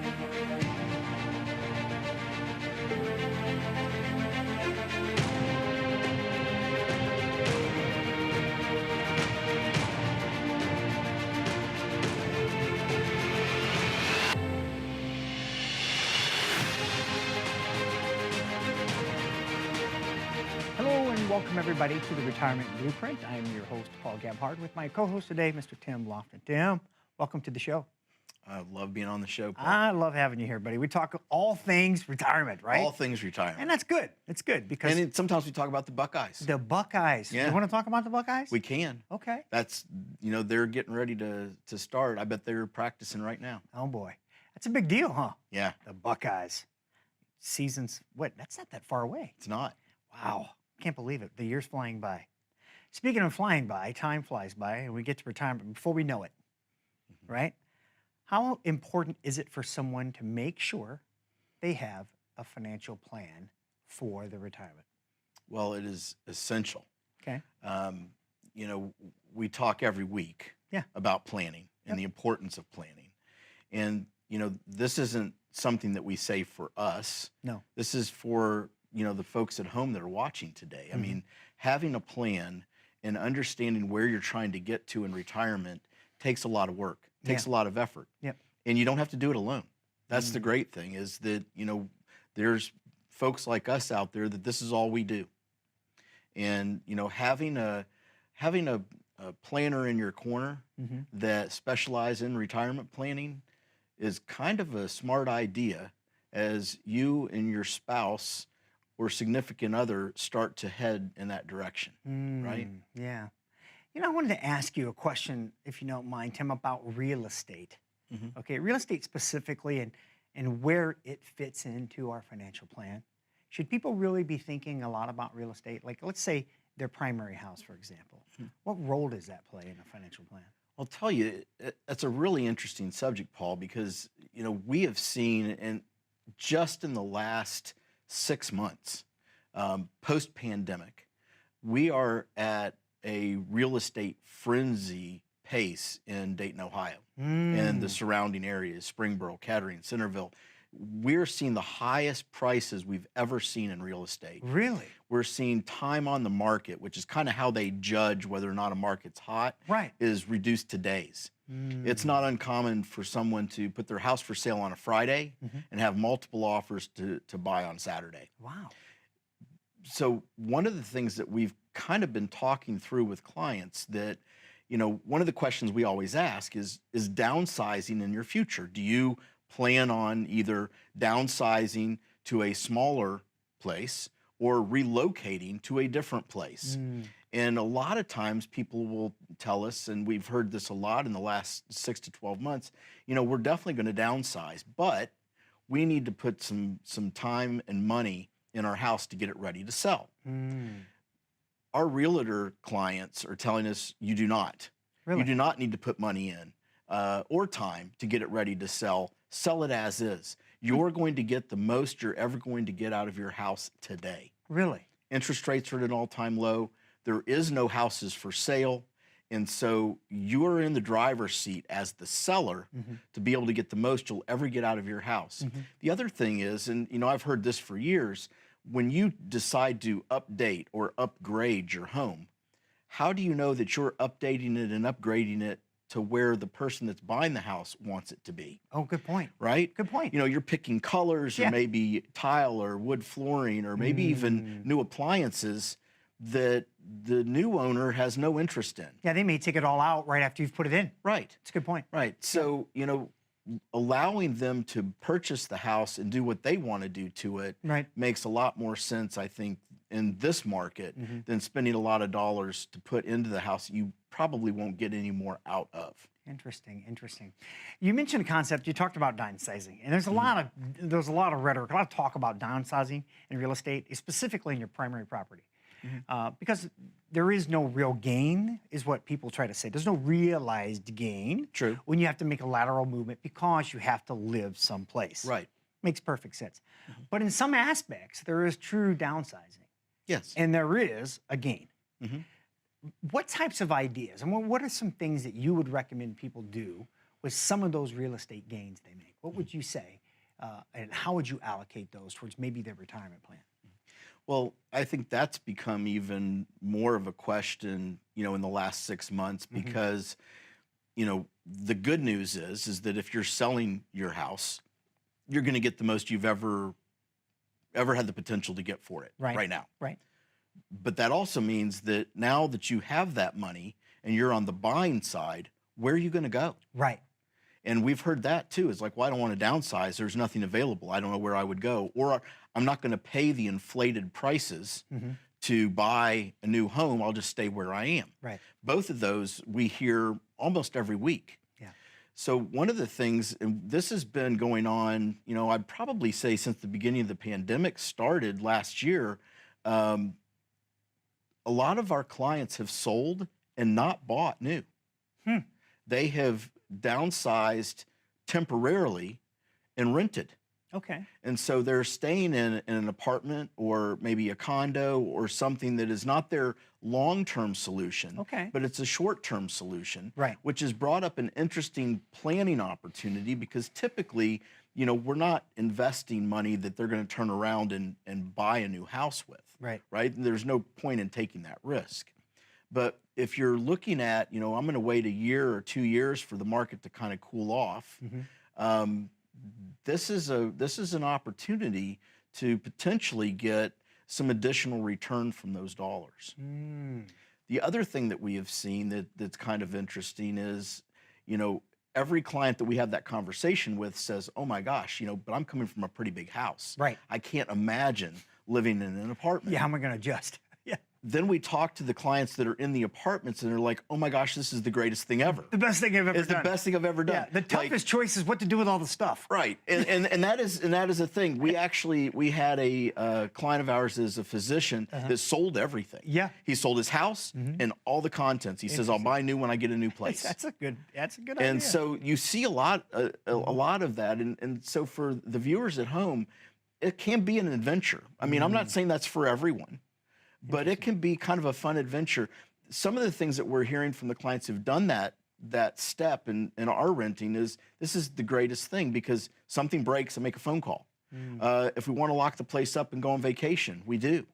Hello and welcome everybody to the Retirement Blueprint. I am your host, Paul Gebhard, with my co-host today, Mr. Tim Lofton. Tim, welcome to the show. I love being on the show, Paul. I love having you here, buddy. We talk all things retirement, right? All things retirement. And that's good. It's good because... And sometimes we talk about the Buckeyes. The Buckeyes. Yeah. You want to talk about the Buckeyes? We can. Okay. That's, they're getting ready to start. I bet they're practicing right now. Oh, boy. That's a big deal, huh? Yeah. The Buckeyes. Seasons, that's not that far away. It's not. Wow. Can't believe it. The year's flying by. Speaking of flying by, time flies by, and we get to retirement before we know it, right? How important is it for someone to make sure they have a financial plan for the retirement? Well, it is essential. Okay. We talk every week about planning and the importance of planning. And, this isn't something that we say for us. No. This is for, the folks at home that are watching today. I mean, having a plan and understanding where you're trying to get to in retirement takes a lot of work, takes a lot of effort. Yep. And you don't have to do it alone. That's the great thing is that, there's folks like us out there that this is all we do. And, having a planner in your corner that specializes in retirement planning is kind of a smart idea as you and your spouse or significant other start to head in that direction, right? Yeah. I wanted to ask you a question, if you don't mind, Tim, about real estate. Okay, real estate specifically and where it fits into our financial plan. Should people really be thinking a lot about real estate? Like, let's say their primary house, for example. What role does that play in a financial plan? I'll tell you, that's a really interesting subject, Paul, because, we have seen, and just in the last 6 months, post-pandemic, we are at a real estate frenzy pace in Dayton, Ohio, and the surrounding areas, Springboro, Kettering, Centerville. We're seeing the highest prices we've ever seen in real estate. Really? We're seeing time on the market, which is kind of how they judge whether or not a market's hot, is reduced to days. It's not uncommon for someone to put their house for sale on a Friday and have multiple offers to buy on Saturday. Wow. So one of the things that we've kind of been talking through with clients that, one of the questions we always ask is downsizing in your future? Do you plan on either downsizing to a smaller place or relocating to a different place? And a lot of times people will tell us, and we've heard this a lot in the last 6 to 12 months, we're definitely going to downsize, but we need to put some time and money in our house to get it ready to sell. Our realtor clients are telling us you do not. Really? You do not need to put money in or time to get it ready to sell. Sell it as is. You're going to get the most you're ever going to get out of your house today. Really? Interest rates are at an all-time low. There is no houses for sale. And so you are in the driver's seat as the seller to be able to get the most you'll ever get out of your house. The other thing is, and I've heard this for years, when you decide to update or upgrade your home, how do you know that you're updating it and upgrading it to where the person that's buying the house wants it to be? Oh, good point. Right? Good point. You're picking colors or maybe tile or wood flooring or maybe even new appliances that the new owner has no interest in. Yeah, they may take it all out right after you've put it in. Right. That's a good point. Right. So, allowing them to purchase the house and do what they want to do to it makes a lot more sense, I think, in this market than spending a lot of dollars to put into the house you probably won't get any more out of. Interesting, interesting. You mentioned a concept, you talked about downsizing, and there's a lot of rhetoric, a lot of talk about downsizing in real estate, specifically in your primary property. Because there is no real gain, is what people try to say. There's no realized gain when you have to make a lateral movement because you have to live someplace. Right. Makes perfect sense. But in some aspects, there is true downsizing. Yes. And there is a gain. What types of ideas, and what are some things that you would recommend people do with some of those real estate gains they make? what would you say, and how would you allocate those towards maybe their retirement plan? Well, I think that's become even more of a question, in the last 6 months because, the good news is that if you're selling your house, you're going to get the most you've ever had the potential to get for it right now. Right. But that also means that now that you have that money and you're on the buying side, where are you going to go? Right. And we've heard that too. It's like, well, I don't want to downsize. There's nothing available. I don't know where I would go. Or I'm not going to pay the inflated prices to buy a new home. I'll just stay where I am. Right. Both of those we hear almost every week. Yeah. So one of the things, and this has been going on, I'd probably say since the beginning of the pandemic started last year, a lot of our clients have sold and not bought new. They have downsized temporarily and rented. Okay. And so they're staying in an apartment or maybe a condo or something that is not their long-term solution, Okay. but it's a short-term solution, Right. which has brought up an interesting planning opportunity because typically, we're not investing money that they're going to turn around and buy a new house with, Right. right? And there's no point in taking that risk. But if you're looking at, I'm going to wait a year or 2 years for the market to kind of cool off, this is an opportunity to potentially get some additional return from those dollars. The other thing that we have seen that's kind of interesting is, every client that we have that conversation with says, oh my gosh, but I'm coming from a pretty big house. Right. I can't imagine living in an apartment. Yeah, how am I going to adjust? Yeah. Then we talk to the clients that are in the apartments and they're like, oh my gosh, this is the greatest thing ever. The best thing I've ever It's done. the best thing I've ever done. Yeah, the toughest choice is what to do with all the stuff. Right, and that is a thing. We had a client of ours is a physician that sold everything. Yeah. He sold his house and all the contents. He says, I'll buy new when I get a new place. That's a good idea. And so you see a lot of that. And so for the viewers at home, it can be an adventure. I mean, I'm not saying that's for everyone, but it can be kind of a fun adventure. Some of the things that we're hearing from the clients who've done that step in our renting is this is the greatest thing because something breaks, I make a phone call. If we want to lock the place up and go on vacation, we do.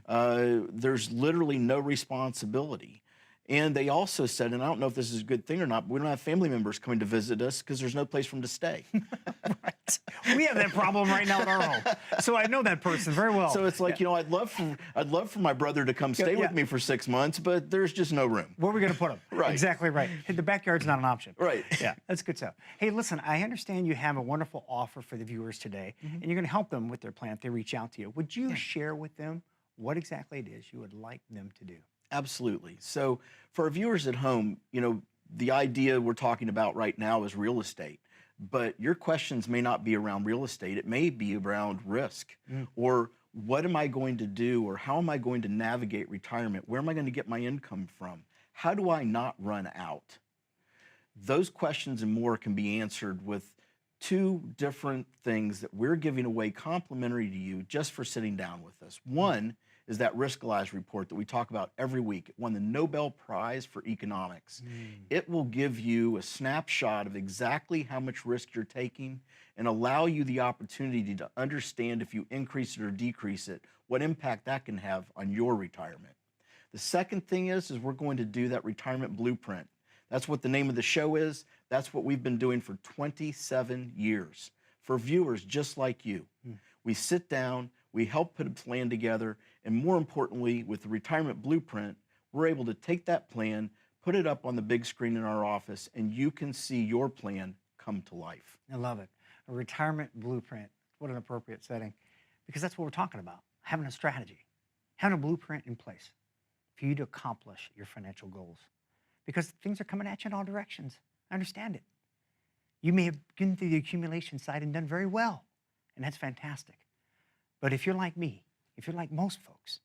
There's literally no responsibility. And they also said, and I don't know if this is a good thing or not, but we don't have family members coming to visit us because there's no place for them to stay. Right. We have that problem right now at our home. So I know that person very well. So it's like, I'd love for my brother to come stay with me for 6 months, but there's just no room. Where are we going to put him? Right. Exactly right. The backyard's not an option. Right. Yeah, that's good stuff. Hey, listen, I understand you have a wonderful offer for the viewers today, and you're going to help them with their plan if they reach out to you. Would you share with them what exactly it is you would like them to do? Absolutely. So for our viewers at home, the idea we're talking about right now is real estate, but your questions may not be around real estate. It may be around risk or what am I going to do or how am I going to navigate retirement? Where am I going to get my income from? How do I not run out? Those questions and more can be answered with 2 different things that we're giving away complimentary to you just for sitting down with us. One is that Riskalyze report that we talk about every week. It won the Nobel Prize for Economics. It will give you a snapshot of exactly how much risk you're taking and allow you the opportunity to understand if you increase it or decrease it, what impact that can have on your retirement. The second thing is we're going to do that retirement blueprint. That's what the name of the show is. That's what we've been doing for 27 years for viewers just like you. We sit down, we help put a plan together, and more importantly, with the retirement blueprint, we're able to take that plan, put it up on the big screen in our office, and you can see your plan come to life. I love it. A retirement blueprint. What an appropriate setting. Because that's what we're talking about. Having a strategy, having a blueprint in place for you to accomplish your financial goals. Because things are coming at you in all directions. I understand it. You may have been through the accumulation side and done very well, and that's fantastic. But if you're like me, if you're like most folks,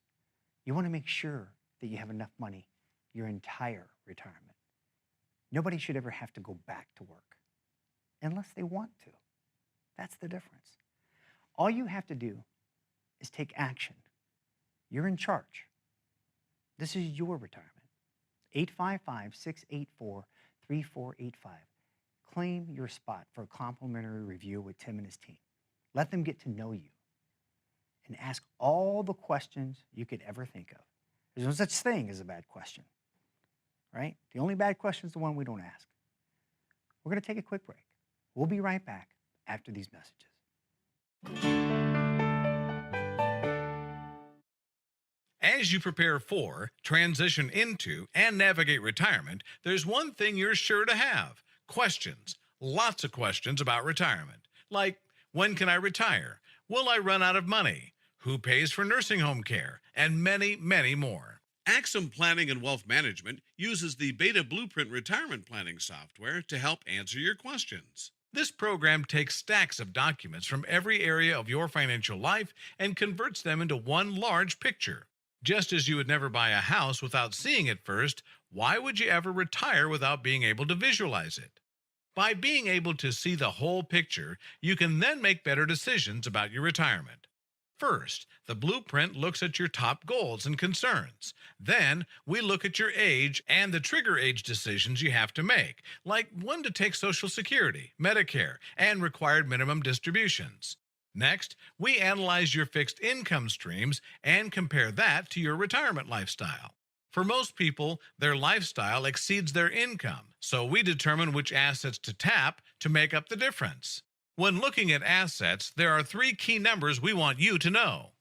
you want to make sure that you have enough money your entire retirement. Nobody should ever have to go back to work unless they want to. That's the difference. All you have to do is take action. You're in charge. This is your retirement. 855-684-3485. claim your spot for a complimentary review with Tim and his team. Let them get to know you and ask all the questions you could ever think of. There's no such thing as a bad question, right? The only bad question is the one we don't ask. We're going to take a quick break. We'll be right back after these messages. As you prepare for, transition into, and navigate retirement, there's one thing you're sure to have: questions. Lots of questions about retirement. Like, when can I retire? Will I run out of money? Who pays for nursing home care? And many, many more. Axum Planning and Wealth Management uses the Beta Blueprint retirement planning software to help answer your questions. This program takes stacks of documents from every area of your financial life and converts them into one large picture. Just as you would never buy a house without seeing it first, why would you ever retire without being able to visualize it? By being able to see the whole picture, you can then make better decisions about your retirement. First, the blueprint looks at your top goals and concerns. Then, we look at your age and the trigger age decisions you have to make, like when to take Social Security, Medicare, and required minimum distributions. Next, we analyze your fixed income streams and compare that to your retirement lifestyle. For most people, their lifestyle exceeds their income, so we determine which assets to tap to make up the difference. When looking at assets, there are 3 key numbers we want you to know.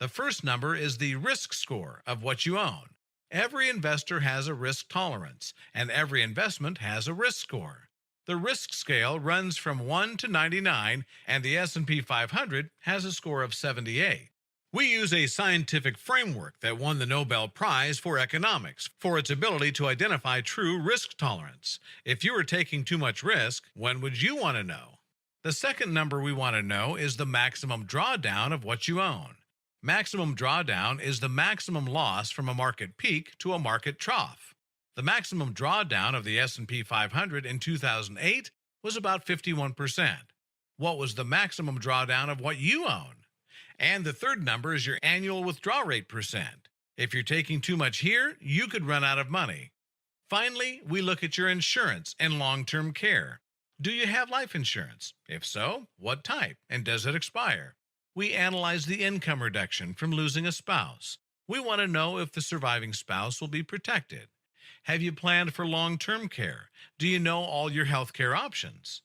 The first number is the risk score of what you own. Every investor has a risk tolerance, and every investment has a risk score. The risk scale runs from 1 to 99, and the S&P 500 has a score of 78. We use a scientific framework that won the Nobel Prize for Economics for its ability to identify true risk tolerance. If you were taking too much risk, when would you want to know? The second number we want to know is the maximum drawdown of what you own. Maximum drawdown is the maximum loss from a market peak to a market trough. The maximum drawdown of the S&P 500 in 2008 was about 51%. What was the maximum drawdown of what you own? And the third number is your annual withdrawal rate percent. If you're taking too much here, you could run out of money. Finally, we look at your insurance and long-term care. Do you have life insurance? If so, what type, and does it expire? We analyze the income reduction from losing a spouse. We want to know if the surviving spouse will be protected. Have you planned for long-term care? Do you know all your health care options?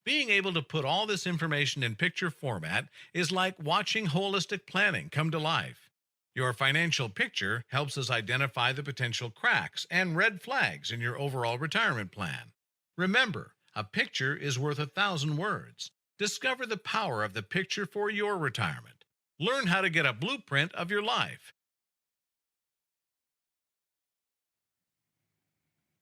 Being able to put all this information in picture format is like watching holistic planning come to life. Your financial picture helps us identify the potential cracks and red flags in your overall retirement plan. Remember, a picture is worth 1,000 words. Discover the power of the picture for your retirement. Learn how to get a blueprint of your life.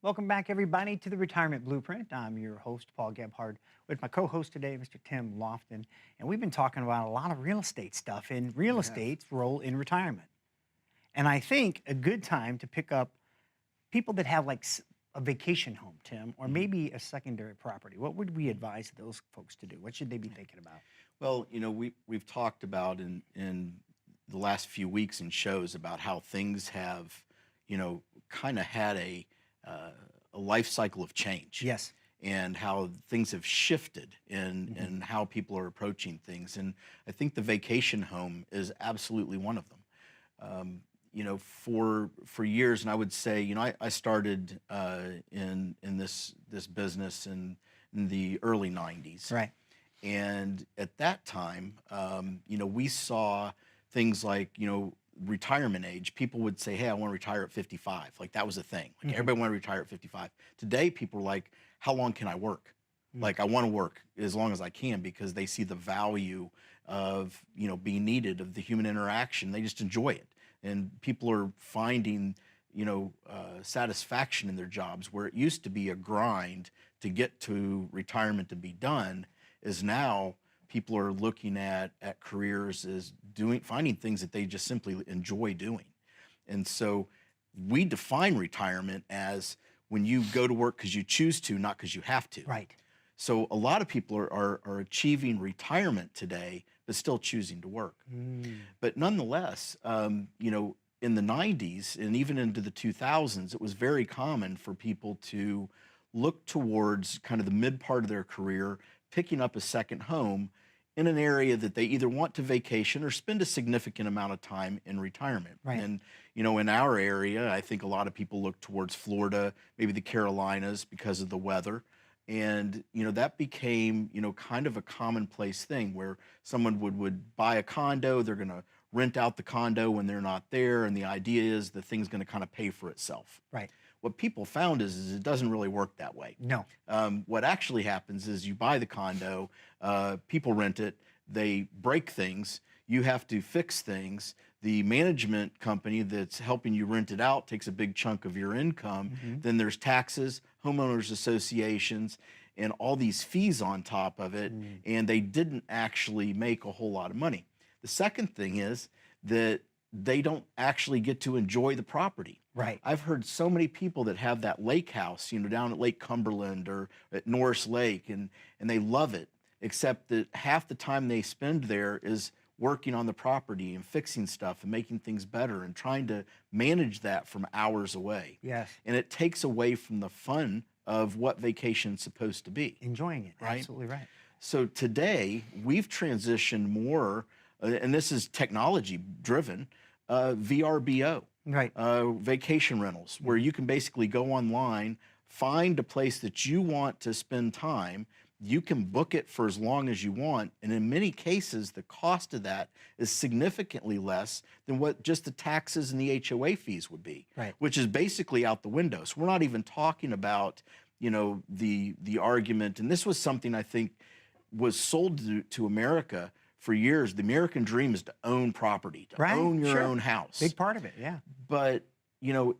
Welcome back, everybody, to the Retirement Blueprint. I'm your host, Paul Gebhard, with my co-host today, Mr. Tim Lofton. And we've been talking about a lot of real estate stuff and real estate's role in retirement. And I think a good time to pick up people that have like a vacation home, Tim, or maybe a secondary property. What would we advise those folks to do? What should they be thinking about? Well, you know, we've talked about in the last few weeks in shows about how things have, you know, kind of had a life cycle of change. Yes. And how things have shifted in how people are approaching things. And I think the vacation home is absolutely one of them. You know, for years, and I would say, you know, I started in this business in the early 90s. Right. And at that time, you know, we saw things like, you know, retirement age. People would say, hey, I want to retire at 55. Like that was a thing. Like everybody wanted to retire at 55. Today, people are like, how long can I work? Like I want to work as long as I can, because they see the value of, you know, being needed, of the human interaction. They just enjoy it. And people are finding, you know, satisfaction in their jobs, where it used to be a grind to get to retirement to be done, is now people are looking at careers as finding things that they just simply enjoy doing. And so we define retirement as when you go to work because you choose to, not because you have to. Right. So a lot of people are achieving retirement today, but still choosing to work. But nonetheless, you know, in the 90s and even into the 2000s, it was very common for people to look towards kind of the mid part of their career, picking up a second home in an area that they either want to vacation or spend a significant amount of time in retirement. Right. And, in our area, I think a lot of people look towards Florida, maybe the Carolinas because of the weather. And, that became, kind of a commonplace thing where someone would buy a condo, they're going to rent out the condo when they're not there. And the idea is the thing's going to kind of pay for itself. Right. What people found is it doesn't really work that way. No. What actually happens is you buy the condo, people rent it, they break things, you have to fix things. The management company that's helping you rent it out takes a big chunk of your income. Then there's taxes, homeowners associations, and all these fees on top of it. And they didn't actually make a whole lot of money. The second thing is that they don't actually get to enjoy the property. Right. I've heard so many people that have that lake house, down at Lake Cumberland or at Norris Lake, and they love it, except that half the time they spend there is working on the property and fixing stuff and making things better and trying to manage that from hours away. Yes. And it takes away from the fun of what vacation's supposed to be. Enjoying it. Right. Absolutely right. So today we've transitioned more, and this is technology driven, VRBO. Right. Vacation rentals, where you can basically go online, find a place that you want to spend time. You can book it for as long as you want. And in many cases, the cost of that is significantly less than what just the taxes and the HOA fees would be, Right. which is basically out the window. So we're not even talking about, the argument. And this was something I think was sold to America for years. The American dream is to own property, to Right, own your sure. own house. Big part of it. Yeah. But,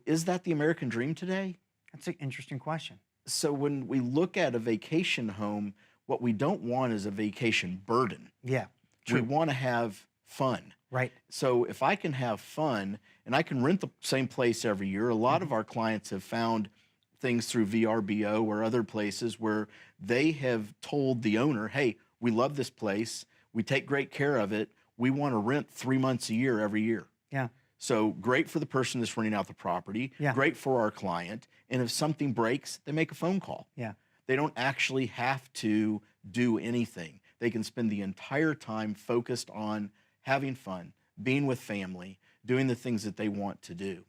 is that the American dream today? That's an interesting question. So when we look at a vacation home, what we don't want is a vacation burden. Yeah. We want to have fun. Right. So if I can have fun and I can rent the same place every year, a lot of our clients have found things through VRBO or other places where they have told the owner, hey, we love this place. We take great care of it. We want to rent 3 months a year every year. Yeah. So great for the person that's renting out the property, Yeah. great for our client. And if something breaks, they make a phone call. Yeah. They don't actually have to do anything. They can spend the entire time focused on having fun, being with family, doing the things that they want to do.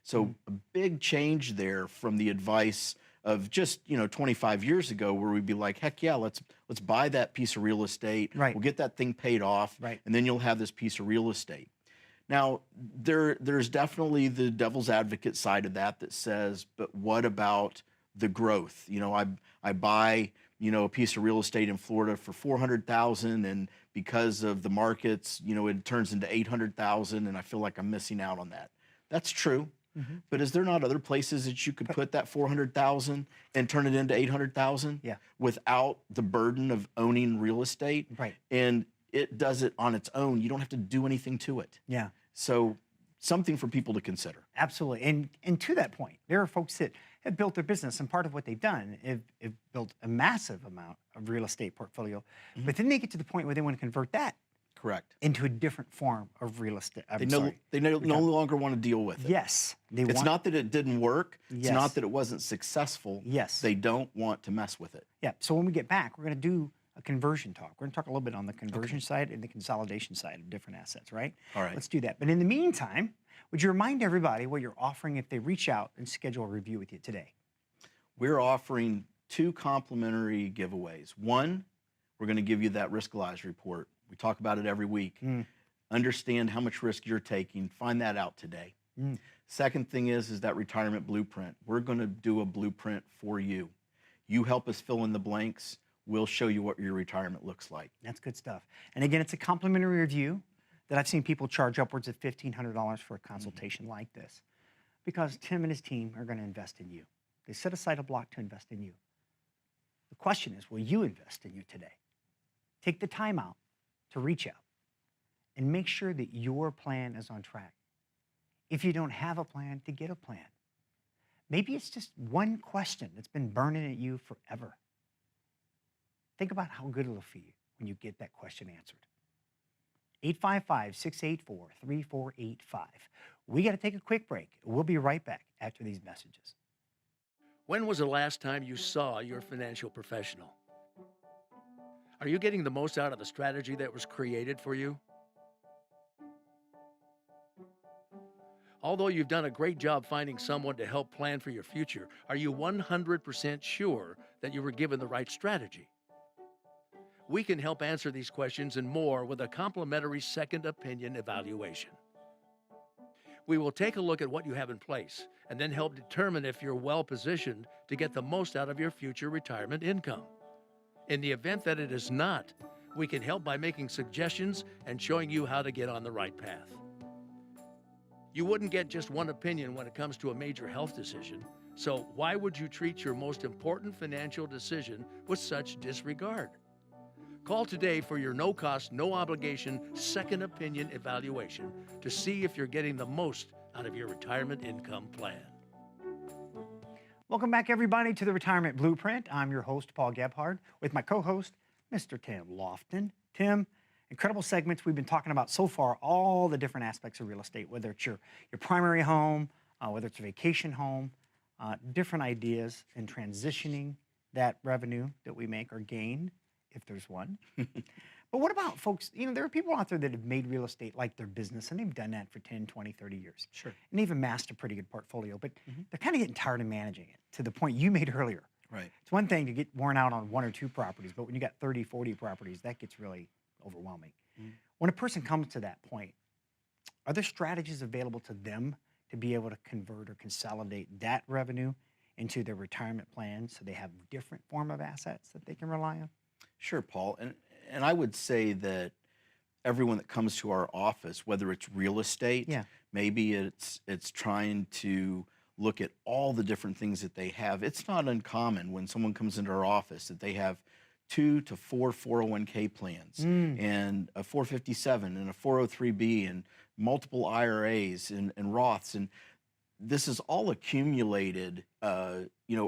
So a big change there from the advice of just 25 years ago, where we'd be like, heck yeah, let's buy that piece of real estate. Right. We'll get that thing paid off, Right. and then you'll have this piece of real estate. Now, there's definitely the devil's advocate side of that says, but what about the growth? I buy a piece of real estate in Florida for $400,000, and because of the markets, it turns into $800,000, and I feel like I'm missing out on that. That's true. But is there not other places that you could put that $400,000 and turn it into $800,000 Yeah. without the burden of owning real estate? Right. And it does it on its own. You don't have to do anything to it. Yeah. So something for people to consider. Absolutely. And to that point, there are folks that have built their business, and part of what they've done is built a massive amount of real estate portfolio. But then they get to the point where they want to convert that Correct. into a different form of real estate. They no longer want to deal with it. Yes. It's not that it didn't work. It's Yes. not that it wasn't successful. Yes. They don't want to mess with it. Yeah. So when we get back, we're going to do a conversion talk. We're going to talk a little bit on the conversion side and the consolidation side of different assets, right? All right. Let's do that. But in the meantime, would you remind everybody what you're offering if they reach out and schedule a review with you today? We're offering 2 complimentary giveaways. One, we're going to give you that Riskalyze report. We talk about it every week. Understand how much risk you're taking. Find that out today. Second thing is that retirement blueprint. We're going to do a blueprint for you. You help us fill in the blanks. We'll show you what your retirement looks like. That's good stuff. And again, it's a complimentary review that I've seen people charge upwards of $1,500 for a consultation like this, because Tim and his team are going to invest in you. They set aside a block to invest in you. The question is, will you invest in you today? Take the time out to reach out and make sure that your plan is on track. If you don't have a plan, to get a plan. Maybe it's just one question that's been burning at you forever. Think about how good it'll feel when you get that question answered. 855-684-3485. We got to take a quick break. We'll be right back after these messages. When was the last time you saw your financial professional? Are you getting the most out of the strategy that was created for you? Although you've done a great job finding someone to help plan for your future, are you 100% sure that you were given the right strategy? We can help answer these questions and more with a complimentary second opinion evaluation. We will take a look at what you have in place and then help determine if you're well positioned to get the most out of your future retirement income. In the event that it is not, we can help by making suggestions and showing you how to get on the right path. You wouldn't get just one opinion when it comes to a major health decision, so why would you treat your most important financial decision with such disregard? Call today for your no-cost, no-obligation second opinion evaluation to see if you're getting the most out of your retirement income plan. Welcome back, everybody, to the Retirement Blueprint. I'm your host, Paul Gebhard, with my co-host, Mr. Tim Lofton. Tim, incredible segments we've been talking about so far, all the different aspects of real estate, whether it's your primary home, whether it's a vacation home, different ideas in transitioning that revenue that we make or gain, if there's one. But what about folks, there are people out there that have made real estate like their business, and they've done that for 10, 20, 30 years. Sure. And they've amassed a pretty good portfolio, but they're kind of getting tired of managing it, to the point you made earlier. Right. It's one thing to get worn out on one or two properties, but when you got 30, 40 properties, that gets really overwhelming. When a person comes to that point, are there strategies available to them to be able to convert or consolidate that revenue into their retirement plan so they have different form of assets that they can rely on? Sure, Paul. And I would say that everyone that comes to our office, whether it's real estate, maybe it's trying to look at all the different things that they have. It's not uncommon when someone comes into our office that they have 2 to 4 401k plans and a 457 and a 403b and multiple IRAs and Roths. And this is all accumulated,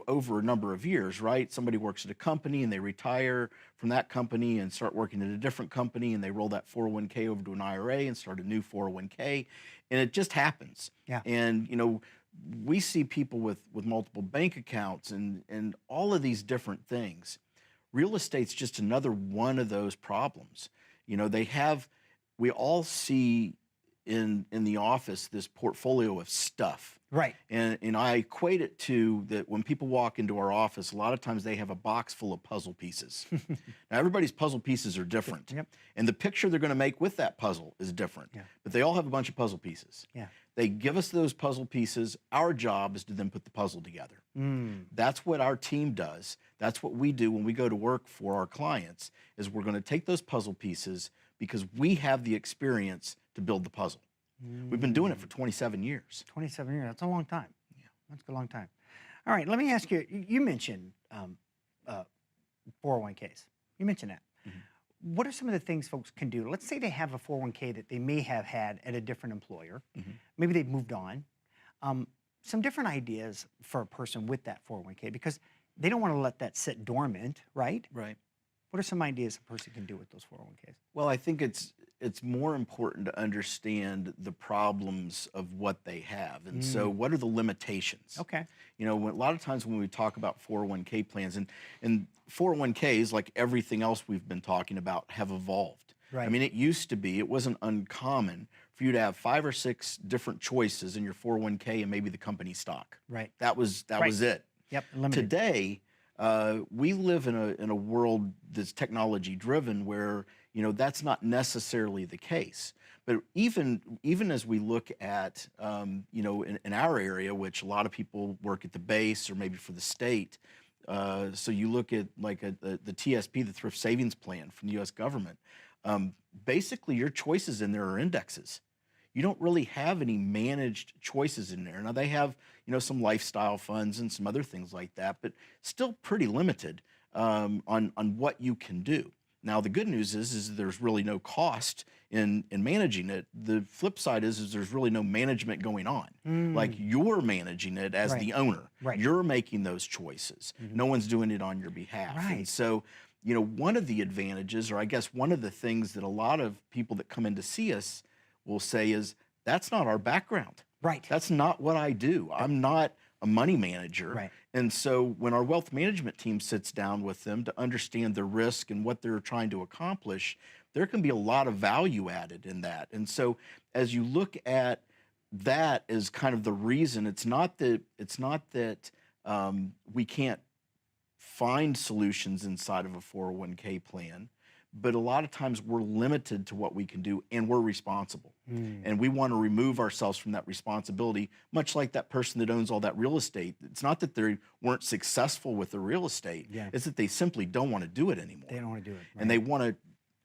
over a number of years, right? Somebody works at a company and they retire from that company and start working at a different company, and they roll that 401k over to an IRA and start a new 401k, and it just happens. Yeah. And we see people with multiple bank accounts and all of these different things. Real estate's just another one of those problems. We all see in the office this portfolio of stuff. Right. And I equate it to that when people walk into our office, a lot of times they have a box full of puzzle pieces. Now, everybody's puzzle pieces are different. Yep. And the picture they're going to make with that puzzle is different. Yeah. But they all have a bunch of puzzle pieces. Yeah. They give us those puzzle pieces. Our job is to then put the puzzle together. That's what our team does. That's what we do when we go to work for our clients, is we're going to take those puzzle pieces because we have the experience to build the puzzle. We've been doing it for 27 years. 27 years, that's a long time. Yeah, that's a long time. All right, let me ask you, you mentioned 401ks. You mentioned that. What are some of the things folks can do? Let's say they have a 401k that they may have had at a different employer. Maybe they've moved on. Some different ideas for a person with that 401k, because they don't want to let that sit dormant, right? Right. What are some ideas a person can do with those 401ks? Well, I think it's more important to understand the problems of what they have. And so what are the limitations? Okay. A lot of times when we talk about 401k plans, and 401ks, like everything else we've been talking about, have evolved. Right. I mean, it wasn't uncommon for you to have 5 or 6 different choices in your 401k and maybe the company stock. Right. That was it. Yep, limited. Today, we live in a world that's technology driven where that's not necessarily the case. But even as we look at in our area, which a lot of people work at the base or maybe for the state, so you look at like the TSP, the Thrift Savings Plan from the U.S. government. Basically, your choices in there are indexes. You don't really have any managed choices in there. Now they have, some lifestyle funds and some other things like that, but still pretty limited on what you can do. Now the good news is there's really no cost in managing it. The flip side is there's really no management going on. Like you're managing it as the owner. Right. You're making those choices. No one's doing it on your behalf. Right. And so, one of the advantages, or I guess one of the things that a lot of people that come in to see us will say is, that's not our background. Right. That's not what I do. I'm not a money manager. Right. And so when our wealth management team sits down with them to understand the risk and what they're trying to accomplish, there can be a lot of value added in that. And so as you look at that as kind of the reason, it's not that we can't find solutions inside of a 401k plan, but a lot of times we're limited to what we can do, and we're responsible. And we want to remove ourselves from that responsibility, much like that person that owns all that real estate. It's not that they weren't successful with the real estate, Yeah. it's that they simply don't want to do it anymore. They don't want to do it. And they want to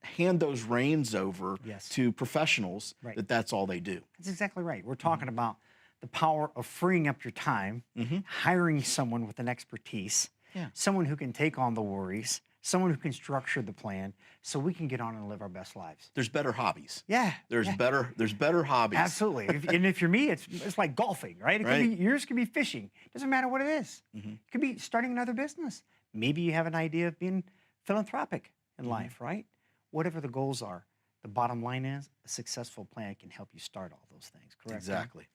hand those reins over Yes. to professionals Right. that's all they do. That's exactly right. We're talking about the power of freeing up your time, hiring someone with an expertise, Yeah. someone who can take on the worries, someone who can structure the plan so we can get on and live our best lives. There's better hobbies. Yeah. There's yeah. better hobbies. Absolutely. And if you're me, it's like golfing, right? It could Right. be, yours could be fishing. Doesn't matter what it is. Mhm. It could be starting another business. Maybe you have an idea of being philanthropic in life, right? Whatever the goals are, the bottom line is a successful plan can help you start all those things, correct? Tom? Exactly.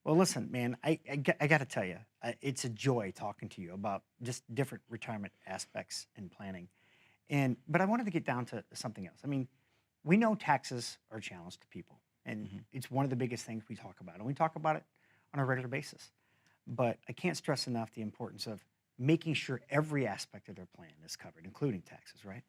Well, listen, man, I got to tell you, it's a joy talking to you about just different retirement aspects and planning. But I wanted to get down to something else. I mean, we know taxes are a challenge to people, and it's one of the biggest things we talk about, and we talk about it on a regular basis. But I can't stress enough the importance of making sure every aspect of their plan is covered, including taxes, right?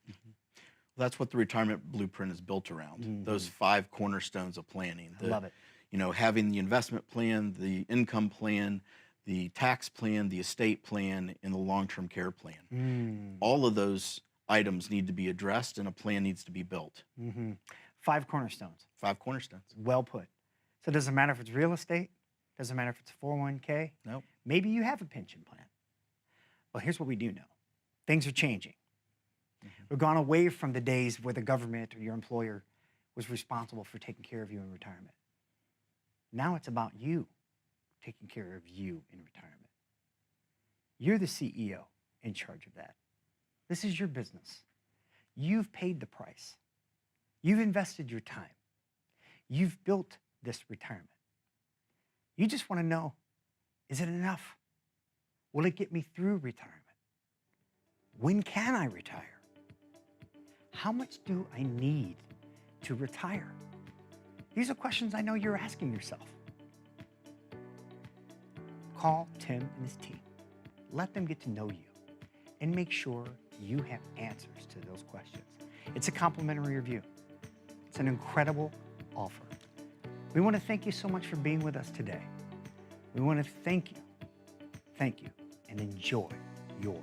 That's what the retirement blueprint is built around. Those 5 cornerstones of planning. I love it. You know, having the investment plan, the income plan, the tax plan, the estate plan, and the long-term care plan. All of those items need to be addressed, and a plan needs to be built. 5 cornerstones. 5 cornerstones. Well put. So it doesn't matter if it's real estate, doesn't matter if it's 401k. Nope. Maybe you have a pension plan. Well, here's what we do know. Things are changing. We've gone away from the days where the government or your employer was responsible for taking care of you in retirement. Now it's about you taking care of you in retirement. You're the CEO in charge of that. This is your business. You've paid the price. You've invested your time. You've built this retirement. You just want to know, is it enough? Will it get me through retirement? When can I retire? How much do I need to retire? These are questions I know you're asking yourself. Call Tim and his team. Let them get to know you and make sure you have answers to those questions. It's a complimentary review. It's an incredible offer. We want to thank you so much for being with us today. We want to thank you, and enjoy your